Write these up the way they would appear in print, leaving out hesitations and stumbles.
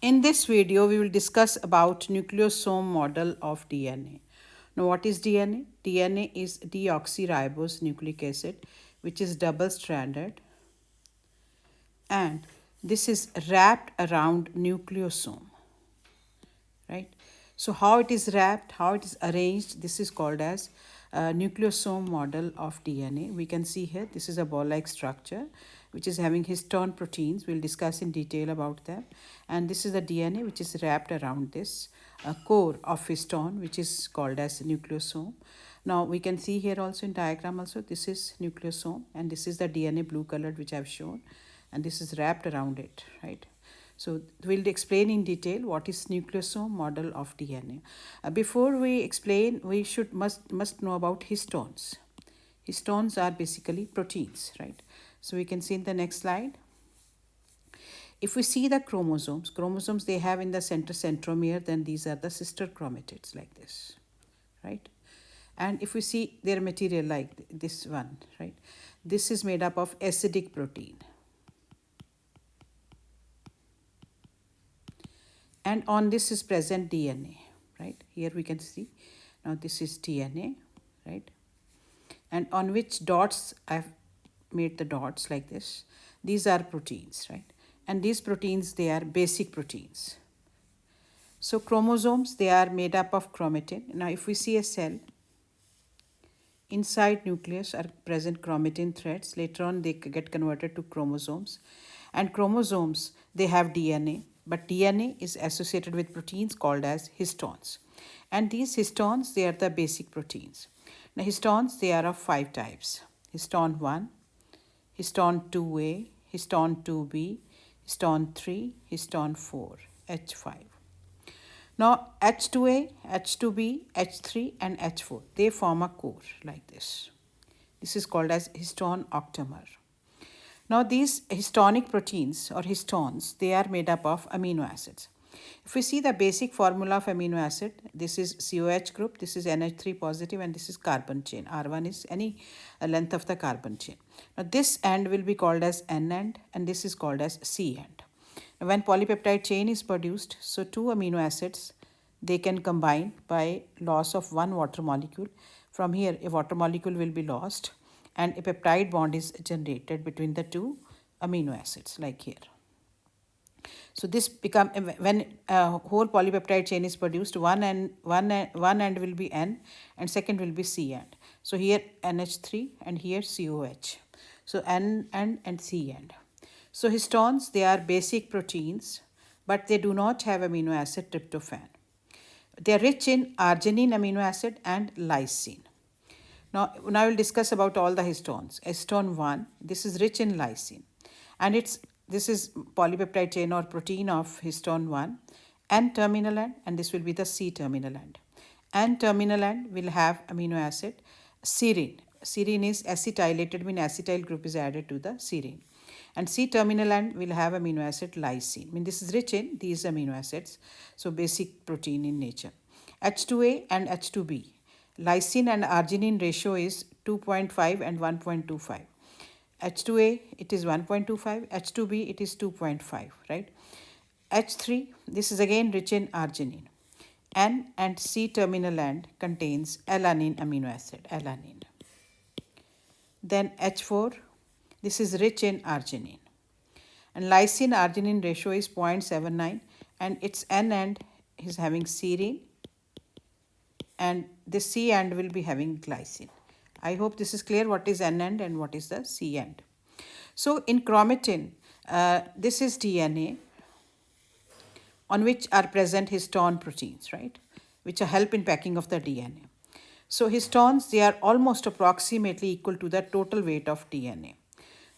In this video, we will discuss about nucleosome model of DNA. Now, what is DNA? DNA is deoxyribose nucleic acid, which is double-stranded, and this is wrapped around nucleosome, right? So how it is wrapped, how it is arranged, this is called as nucleosome model of DNA. We can see here, this is a ball-like structure which is having histone proteins. We'll discuss in detail about them. And this is the DNA which is wrapped around this core of histone, which is called as nucleosome. Now we can see here also in diagram also, this is nucleosome and this is the DNA blue colored which I've shown, and this is wrapped around it, right? So we'll explain in detail what is nucleosome model of DNA. Before we explain, we must know about histones. Histones are basically proteins, right? So we can see in the next slide. If we see the chromosomes they have in the center centromere, then these are the sister chromatids like this, right? And if we see their material like this one, right? This is made up of acidic protein. And on this is present DNA, right? Here we can see, now this is DNA, right? And on which dots I've made the dots like this. These are proteins, right? And these proteins, they are basic proteins. So chromosomes, they are made up of chromatin. Now if we see a cell, inside nucleus are present chromatin threads. Later on they get converted to chromosomes. And chromosomes, they have DNA. But DNA is associated with proteins called as histones. And these histones, they are the basic proteins. Now histones, they are of 5 types. Histone 1, histone 2A, histone 2B, histone 3, histone 4, H5. Now H2A, H2B, H3 and H4, they form a core like this. This is called as histone octamer. Now these histonic proteins or histones, they are made up of amino acids. If we see the basic formula of amino acid, this is COH group, this is NH3 positive and this is carbon chain. R1 is any length of the carbon chain. Now this end will be called as N end and this is called as C end. Now when polypeptide chain is produced, so 2 amino acids, they can combine by loss of 1 water molecule. From here a water molecule will be lost and a peptide bond is generated between the 2 amino acids like here. So this become, when a whole polypeptide chain is produced, one end will be N and second will be C end. So here NH3 and here COH. So N end and C end. So histones, they are basic proteins, but they do not have amino acid tryptophan. They are rich in arginine amino acid and lysine. Now we'll discuss about all the histones. Histone 1, this is rich in lysine. And this is polypeptide chain or protein of histone 1. N-terminal end, and this will be the C-terminal end. N-terminal end will have amino acid serine. Serine is acetylated, mean acetyl group is added to the serine. And C-terminal end will have amino acid lysine. I mean this is rich in these amino acids. So basic protein in nature. H2A and H2B. Lysine and arginine ratio is 2.5 and 1.25. H2A, it is 1.25. H2B, it is 2.5, right? H3, this is again rich in arginine. N and C terminal end contains alanine amino acid, alanine. Then H4, this is rich in arginine. And lysine-arginine ratio is 0.79 and its N end is having serine and the C end will be having glycine. I hope this is clear what is N end and what is the C end. So in chromatin, this is DNA on which are present histone proteins, right, which help in packing of the DNA. So histones, they are almost approximately equal to the total weight of DNA.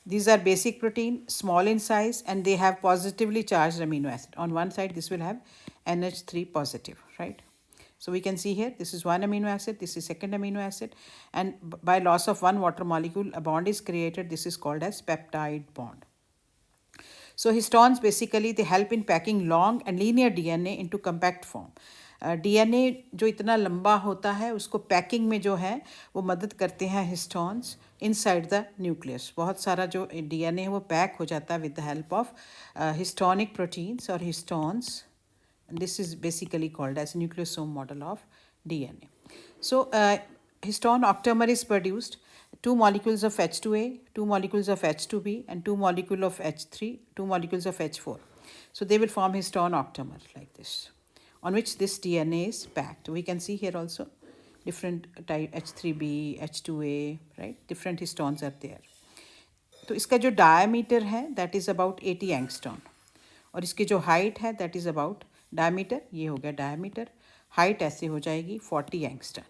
These are basic protein, small in size, and they have positively charged amino acid. On one side, this will have NH3 positive, right? So we can see here, this is one amino acid, this is second amino acid, and by loss of one water molecule, a bond is created. This is called as peptide bond. So histones, basically, they help in packing long and linear DNA into compact form. DNA जो इतना लंबा होता है उसको packing में जो है वो मदद करते हैं हिस्टोन्स इनसाइड द न्यूक्लियस। बहुत सारा जो डीएनए है वो पैक हो जाता है with the help of histrionic proteins और histones. This is basically called as nucleosome model of DNA. So, histone octamer is produced. Two molecules of H2A, two molecules of H2B, and two molecules of H3, two molecules of H4. So they will form histone octamer like this, on which this DNA is packed. We can see here also different type H3B, H2A, right? Different histones are there. तो इसका जो diameter है that is about 80 angstrom, और इसकी जो height है that is about diameter, ये हो गया डायमीटर, हाइट ऐसे हो जाएगी 40 एंगस्ट्रम।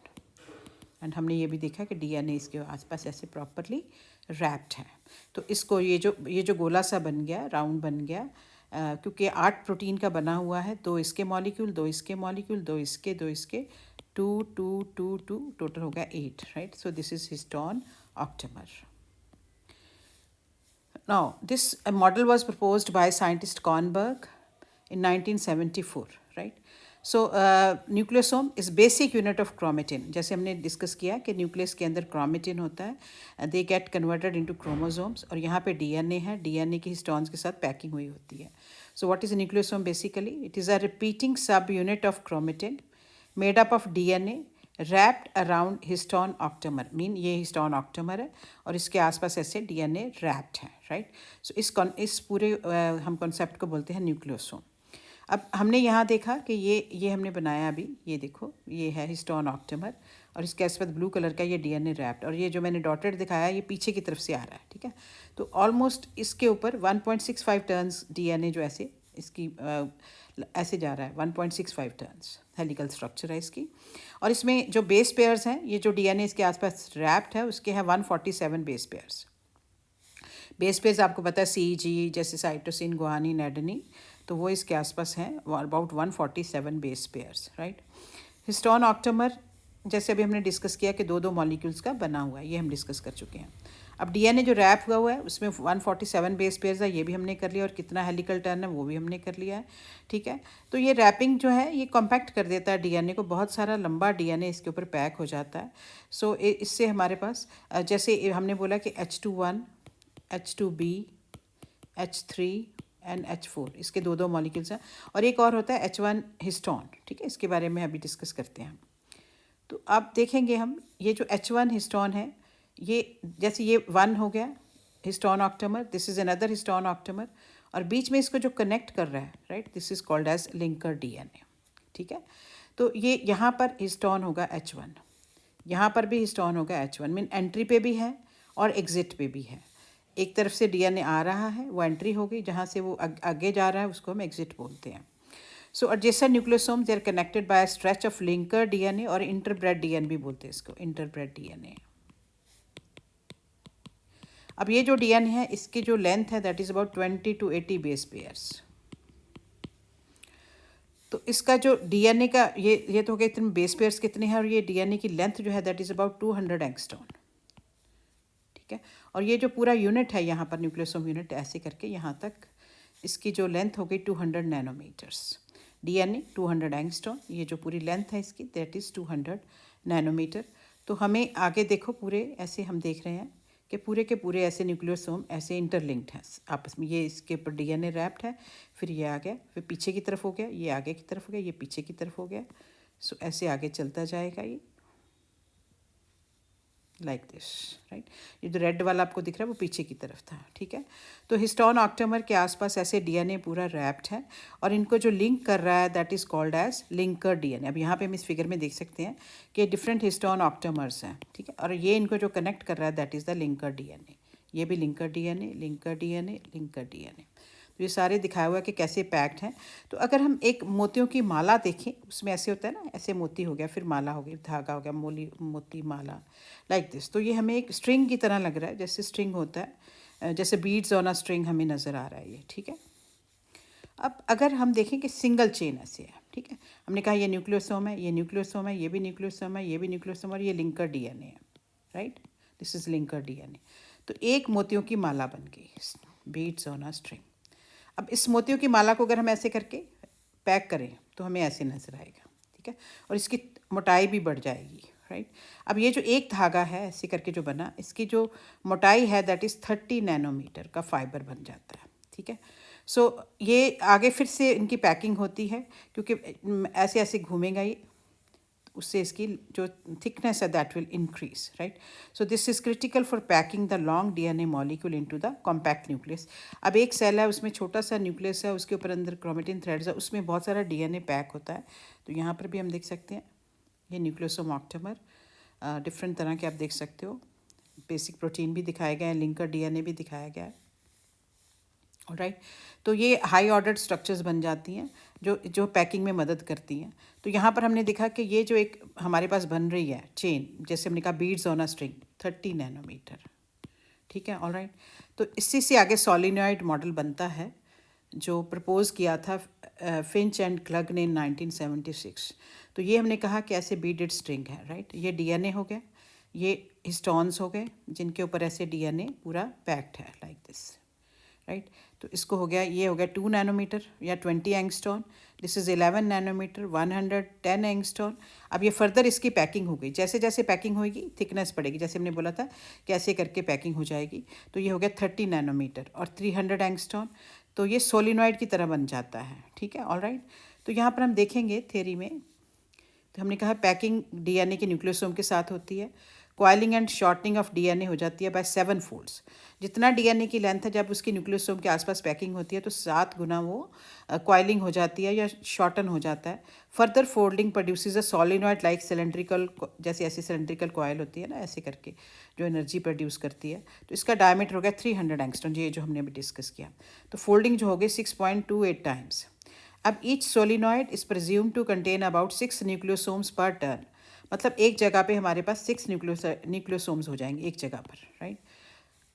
एंड हमने ये भी देखा कि डीएनए इसके आसपास ऐसे प्रॉपरली रैप्ड है। तो इसको ये जो गोला सा बन गया, राउंड बन गया, क्योंकि 8 प्रोटीन का बना हुआ है, 2 इसके मॉलिक्यूल, 2 इसके मॉलिक्यूल, 2 इसके, 2 इसके, 2 2 2 2, टोटल हो गया 8, right. So this is histone octamer. Now, this model was proposed by scientist Kornberg in 1974, right? So, nucleosome is basic unit of chromatin. जैसे हमने डिस्कस किया कि न्यूक्लियस के अंदर chromatin होता है, they get converted into chromosomes, और यहाँ पे DNA है, DNA की हिस्टोन्स के साथ पैकिंग हुई होती है. So, what is a nucleosome basically? It is a repeating subunit of chromatin made up of DNA wrapped around histone octamer, mean ये हिस्टोन ऑक्टेमर है और इसके आसपास ऐसे डीएनए रैप्ड है, राइट। सो इस पूरे हम कॉन्सेप्ट को बोलते हैं न्यूक्लियोसोम. अब हमने यहाँ देखा कि ये हमने बनाया अभी, ये देखो ये है हिस्टोन ऑक्टेमर और इसके आसपास ब्लू कलर का ये डीएनए रैप्ड, और ये जो मैंने डॉटेड दिखाया ये पीछे की तरफ से आ रहा है, ठीक है। तो ऑलमोस्ट इसके ऊपर 1.65 टर्न्स डीएनए जो ऐसे इसकी ऐसे जा रहा है, 1.65 टर्न्स हेलिकल स्ट्रक्चर है इसकी। और इसमें जो बेस पेयर्स हैं, ये जो डीएनए इसके आसपास रैप्ड है उसके हैं 147 बेस पेयर्स. बेस पेयर्स आपको पता है CG जैसे साइटोसिन, गुआनिन, एडेनिन, तो वो इसके आसपास हैं about 147 base pairs, right. Histone octamer जैसे अभी हमने डिस्कस किया कि 2 मॉलिक्यूल्स का बना हुआ है, ये हम डिस्कस कर चुके हैं. अब डीएनए जो रैप हुआ है उसमें 147 बेस पेयर्स है, ये भी हमने कर लिया, और कितना हेलिकल टर्न है वो भी हमने कर लिया है, ठीक है। तो ये रैपिंग जो है ये कॉम्पैक्ट कर देता है डीएनए को, बहुत सारा लंबा डीएनए इसके ऊपर पैक हो जाता है. सो इससे हमारे पास जैसे हमने बोला कि H21, H2B, H3 and H4, इसके 2 मॉलिक्यूल्स हैं, और एक और होता है H1 हिस्टोन, ठीक है, इसके बारे में अभी डिस्कस करते हैं. तो अब देखेंगे हम ये जो H1 हिस्टोन है, ये जैसे ये 1 हो गया histone octamer, this is another histone octamer, और बीच में इसको जो कनेक्ट कर रहा है, right, this is called as linker DNA, ठीक है। तो ये यहाँ पर हिस्टोन होगा H1, यहाँ पर भी हिस्टोन होगा H1, मीन एंट्री पे भी है और एग्जिट पे भी है. एक तरफ से डीएनए आ रहा है वो एंट्री हो गई, जहाँ से वो आगे जा रहा है उसको हम एग्जिट बोलते हैं. सो adjacent nucleosomes they are connected by a stretch of linker DNA और interbred DNA भी बोलते हैं इसको, interbred DNA. अब ये जो डीएनए है इसकी जो लेंथ है that is about 20 to 80 base pairs. तो इसका जो डीएनए का ये तो हो गया इतने बेस पेयर्स कितने हैं, और ये डीएनए की लेंथ जो है दैट इज अबाउट 200 एंगस्ट्रॉम, ठीक है। और ये जो पूरा यूनिट है यहाँ पर न्यूक्लियोसोम यूनिट ऐसे करके यहाँ तक इसकी जो लेंथ हो गई 200 नैनोमीटर्स. डीएनए 200 एंगस्ट्रॉम, ये जो पूरी लेंथ है इसकी दैट इज़ 200 नैनोमीटर. तो हमें आगे देखो पूरे ऐसे हम देख रहे हैं कि पूरे के पूरे ऐसे न्यूक्लियोसोम ऐसे इंटरलिंक्ड हैं आपस में. ये इसके ऊपर डीएनए रैप्ड है, फिर ये आ गया, फिर पीछे की तरफ हो गया, ये आगे की तरफ हो गया, ये पीछे की तरफ हो गया. सो ऐसे आगे चलता जाएगा ये लाइक दिस, राइट. ये जो रेड वाला आपको दिख रहा है वो पीछे की तरफ था, ठीक है. तो हिस्टोन ऑक्टेमर के आसपास ऐसे डीएनए पूरा रैप्ड है, और इनको जो लिंक कर रहा है that is called as linker DNA. अब यहाँ पे हम इस फिगर में देख सकते हैं कि डिफरेंट हिस्टोन ऑक्टेमर्स हैं, ठीक है, और ये इनको जो कनेक्ट कर रहा है that is the linker DNA. ये भी linker DNA, linker DNA, linker DNA. तो ये सारे दिखाया हुआ है कि कैसे पैक्ड हैं. तो अगर हम एक मोतियों की माला देखें, उसमें ऐसे होता है ना, ऐसे मोती हो गया, फिर माला हो गई, धागा हो गया, मोती माला लाइक दिस. तो ये हमें एक स्ट्रिंग की तरह लग रहा है, जैसे स्ट्रिंग होता है, जैसे बीड्स ऑन अ स्ट्रिंग हमें नज़र आ रहा है ये, ठीक है. अब अगर हम देखें कि सिंगल चेन ऐसे है, ठीक है, हमने कहा ये न्यूक्लियोसोम है, ये न्यूक्लियोसोम है, ये भी न्यूक्लियोसोम है, ये भी न्यूक्लियोसोम, और ये लिंकर डीएनए है, right. This is linker DNA. तो एक मोतियों की माला बन गई, बीड्स ऑन अ स्ट्रिंग. अब इस मोतियों की माला को अगर हम ऐसे करके पैक करें तो हमें ऐसे नजर आएगा, ठीक ठीक है, और इसकी मोटाई भी बढ़ जाएगी, राइट। अब ये जो एक धागा है ऐसे करके जो बना, इसकी जो मोटाई है दैट इज़ 30 नैनोमीटर का फाइबर बन जाता है, ठीक है। सो ये आगे फिर से इनकी पैकिंग होती है, क्योंकि ऐसे ऐसे घूमेगा ये, उससे इसकी जो थिकनेस है that will increase, right. So this is critical for packing the long DNA molecule into the compact nucleus. अब एक सेल है, उसमें छोटा सा न्यूक्लियस है, उसके ऊपर अंदर क्रोमेटिन थ्रेड्स है, उसमें बहुत सारा डीएनए पैक होता है। तो यहाँ पर भी हम देख सकते हैं ये न्यूक्लियोसोम ऑक्टेमर, डिफरेंट तरह के आप देख सकते हो, बेसिक प्रोटीन भी दिखाया गया है, लिंकर डीएनए भी दिखाया गया है, राइट। तो ये हाई ऑर्डर्ड स्ट्रक्चर्स बन जाती हैं जो जो पैकिंग में मदद करती हैं। तो यहाँ पर हमने देखा कि ये जो एक हमारे पास बन रही है चेन, जैसे हमने कहा beads on a string, 30 nanometer, ठीक है, ऑलराइट। तो इसी से आगे सोलिनॉइड मॉडल बनता है जो प्रपोज किया था फिंच एंड क्लग ने 1976। तो ये हमने कहा कि ऐसे बीडेड स्ट्रिंग है, राइट। ये डीएनए हो गया, ये हिस्टोन्स हो गए जिनके ऊपर ऐसे डीएनए पूरा पैक्ड है लाइक दिस, राइट। तो इसको हो गया, ये हो गया 2 नैनोमीटर या 20 angstrom, this is 11 nanometer, 110 angstrom. अब ये फर्दर इसकी पैकिंग हो गई, जैसे जैसे पैकिंग होगी थिकनेस बढ़ेगी, जैसे हमने बोला था कैसे करके पैकिंग हो जाएगी। तो ये हो गया 30 नैनोमीटर और 300 एंगस्ट्रॉन। तो ये सोलिनॉइड की तरह बन जाता है, ठीक है, ऑलराइट। तो यहाँ पर हम देखेंगे थ्योरी में, तो हमने कहा पैकिंग डीएनए के न्यूक्लियोसोम के साथ होती है। Coiling and shortening of DNA हो जाती है बाय 7 फोल्ड्स। जितना डीएनए की लेंथ है जब उसकी न्यूक्लियोसोम के आसपास पैकिंग होती है तो 7 गुना वो कॉइलिंग हो जाती है या शॉर्टन हो जाता है। फर्दर फोल्डिंग प्रोड्यूसेस अ सोलिनॉइड लाइक सिलेंड्रिकल, जैसे ऐसी सिलेंड्रिकल कॉइल होती है ना, ऐसे करके जो एनर्जी प्रोड्यूस करती है। तो इसका डायमीटर हो गया 300 एंगस्ट्रॉन, ये जो हमने अभी डिस्कस किया। तो फोल्डिंग जो हो गई 6.28 टाइम्स। अब each solenoid is presume to contain about 6 nucleosomes per turn, मतलब एक जगह पे हमारे पास 6 न्यूक्लियोसोम्स हो जाएंगे एक जगह पर, राइट।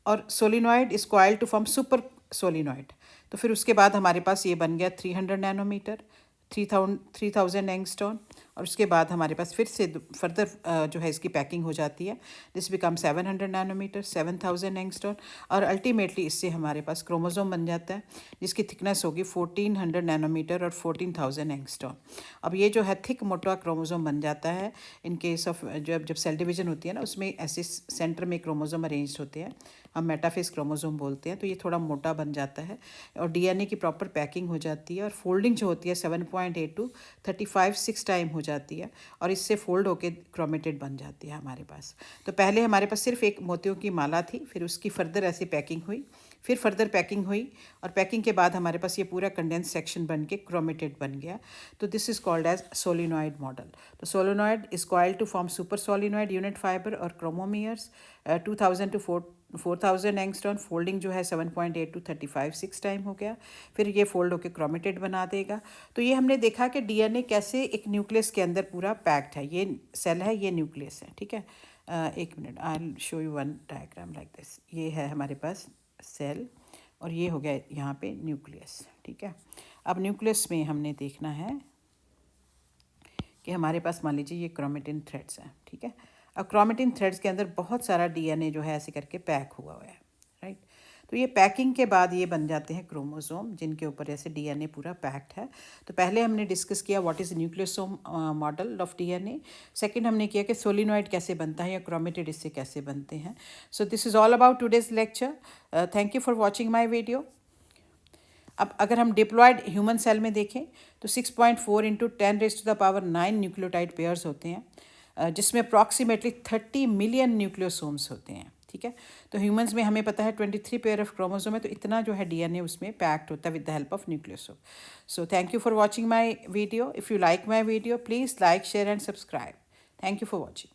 और solenoid is coiled to form super solenoid. तो फिर उसके बाद हमारे पास ये बन गया 300 नैनोमीटर, 3000 एंगस्ट्रॉन। और उसके बाद हमारे पास फिर से फर्दर जो है इसकी पैकिंग हो जाती है, दिस बिकम 700 नैनोमीटर, 7000 एंगस्ट्रॉन। और अल्टीमेटली इससे हमारे पास क्रोमोसोम बन जाता है जिसकी थिकनेस होगी 1400 नैनोमीटर और 14000 एंगस्ट्रॉन। अब ये जो है थिक मोटा क्रोमोसोम बन जाता है इन केस ऑफ जब सेल डिवीजन होती है ना, उसमें ऐसे सेंटर में क्रोमोसोम अरेंज होते हैं, हम मेटाफेज क्रोमोसोम बोलते हैं। तो ये थोड़ा मोटा बन जाता है और डीएनए की प्रॉपर पैकिंग हो जाती है और फोल्डिंग जो होती है 7.8 to 35 टाइम हो जाती है और इससे फोल्ड होके क्रोमेटिड बन जाती है हमारे पास। तो पहले हमारे पास सिर्फ एक मोतियों की माला थी, फिर उसकी फर्दर ऐसी पैकिंग हुई, फिर फर्दर पैकिंग हुई और पैकिंग के बाद हमारे पास ये पूरा कंडेंस सेक्शन बन के क्रोमेटिड बन गया। तो this is called as solenoid model. तो solenoid is coiled to form super solenoid unit fiber और क्रोमोमियर्स 2000 to 4000 एंगस्ट्रॉन। फोल्डिंग जो है 7.8 to 35 टाइम हो गया, फिर ये फोल्ड होकर क्रोमेटिड बना देगा। तो ये हमने देखा कि डीएनए कैसे एक न्यूक्लियस के अंदर पूरा पैक्ड है, ये सेल है, ये न्यूक्लियस है, ठीक है। एक minute, I will show you one diagram like this. ये है हमारे पास सेल और ये हो गया यहाँ पे न्यूक्लियस, ठीक है। अब न्यूक्लियस में हमने देखना है कि हमारे पास मान लीजिए ये क्रोमेटिन थ्रेड्स हैं, ठीक है। अब क्रोमेटिन थ्रेड्स के अंदर बहुत सारा डीएनए जो है ऐसे करके पैक हुआ है, राइट। तो ये पैकिंग के बाद ये बन जाते हैं क्रोमोसोम जिनके ऊपर ऐसे डीएनए पूरा पैक्ड है। तो पहले हमने डिस्कस किया what is nucleosome model of DNA. Second हमने किया कि सोलिनॉइड कैसे बनता है या क्रोमेटिड इससे कैसे बनते हैं। So this is all about today's lecture. Thank you for watching my video. अब अगर हम डिप्लॉयड ह्यूमन सेल में देखें तो 6.4 इंटू 10⁻⁹ न्यूक्लियोटाइड पेयर्स होते हैं, जिसमें अप्रॉक्सीमेटली 30 मिलियन न्यूक्लियोसोम्स होते हैं, ठीक है। तो ह्यूमंस में हमें पता है 23 पेयर ऑफ क्रोमोसोम है, तो इतना जो है डीएनए उसमें पैक्ड होता है with the help of nucleosome. So thank you for watching my video. If you like my video please like, share and subscribe. Thank you for watching.